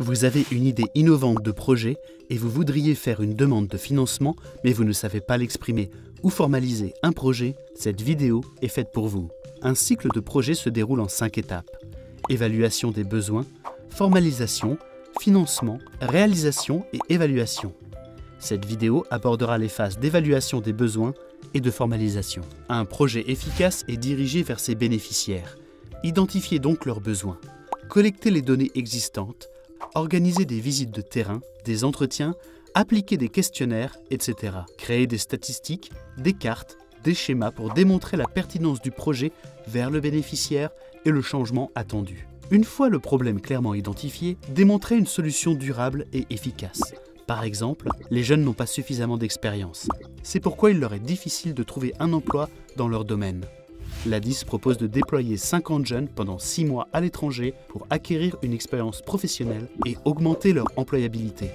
Vous avez une idée innovante de projet et vous voudriez faire une demande de financement, mais vous ne savez pas l'exprimer ou formaliser un projet, cette vidéo est faite pour vous. Un cycle de projet se déroule en 5 étapes. Évaluation des besoins, formalisation, financement, réalisation et évaluation. Cette vidéo abordera les phases d'évaluation des besoins et de formalisation. Un projet efficace est dirigé vers ses bénéficiaires. Identifiez donc leurs besoins. Collectez les données existantes, organisez des visites de terrain, des entretiens, appliquez des questionnaires, etc. Créez des statistiques, des cartes, des schémas pour démontrer la pertinence du projet vers le bénéficiaire et le changement attendu. Une fois le problème clairement identifié, démontrez une solution durable et efficace. Par exemple, les jeunes n'ont pas suffisamment d'expérience. C'est pourquoi il leur est difficile de trouver un emploi dans leur domaine. L'ADIS propose de déployer 50 jeunes pendant 6 mois à l'étranger pour acquérir une expérience professionnelle et augmenter leur employabilité.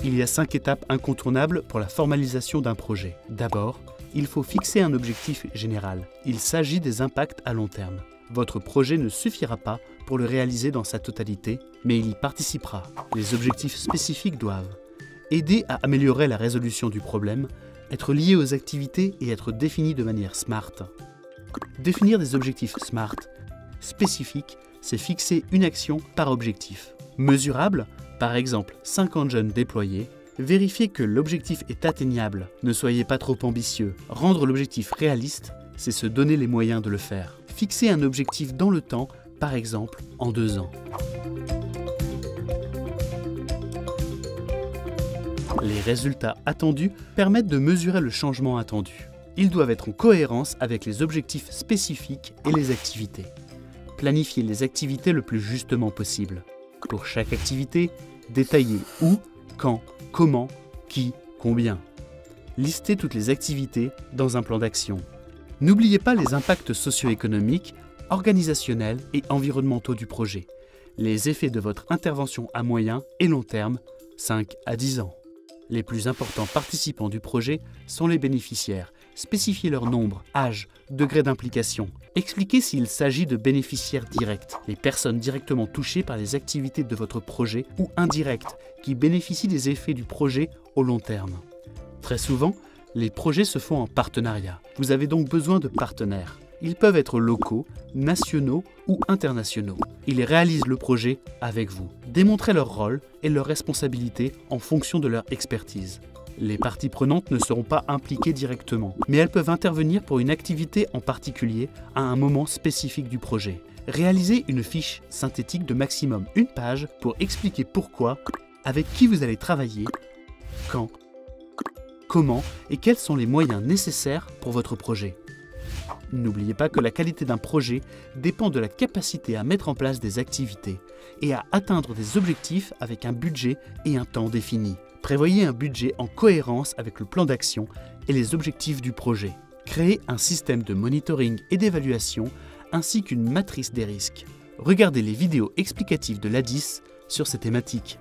Il y a 5 étapes incontournables pour la formalisation d'un projet. D'abord, il faut fixer un objectif général. Il s'agit des impacts à long terme. Votre projet ne suffira pas pour le réaliser dans sa totalité, mais il y participera. Les objectifs spécifiques doivent aider à améliorer la résolution du problème, être liés aux activités et être définis de manière SMART. Définir des objectifs SMART spécifiques, c'est fixer une action par objectif. Mesurable, par exemple 50 jeunes déployés. Vérifiez que l'objectif est atteignable, ne soyez pas trop ambitieux. Rendre l'objectif réaliste, c'est se donner les moyens de le faire. Fixez un objectif dans le temps, par exemple en 2 ans. Les résultats attendus permettent de mesurer le changement attendu. Ils doivent être en cohérence avec les objectifs spécifiques et les activités. Planifiez les activités le plus justement possible. Pour chaque activité, détaillez où, quand, comment, qui, combien. Listez toutes les activités dans un plan d'action. N'oubliez pas les impacts socio-économiques, organisationnels et environnementaux du projet. Les effets de votre intervention à moyen et long terme, 5 à 10 ans. Les plus importants participants du projet sont les bénéficiaires. Spécifiez leur nombre, âge, degré d'implication. Expliquez s'il s'agit de bénéficiaires directs, les personnes directement touchées par les activités de votre projet, ou indirectes, qui bénéficient des effets du projet au long terme. Très souvent, les projets se font en partenariat. Vous avez donc besoin de partenaires. Ils peuvent être locaux, nationaux ou internationaux. Ils réalisent le projet avec vous. Démontrez leur rôle et leurs responsabilités en fonction de leur expertise. Les parties prenantes ne seront pas impliquées directement, mais elles peuvent intervenir pour une activité en particulier à un moment spécifique du projet. Réalisez une fiche synthétique de maximum 1 page pour expliquer pourquoi, avec qui vous allez travailler, quand, comment et quels sont les moyens nécessaires pour votre projet. N'oubliez pas que la qualité d'un projet dépend de la capacité à mettre en place des activités et à atteindre des objectifs avec un budget et un temps définis. Prévoyez un budget en cohérence avec le plan d'action et les objectifs du projet. Créez un système de monitoring et d'évaluation ainsi qu'une matrice des risques. Regardez les vidéos explicatives de l'ADIS sur ces thématiques.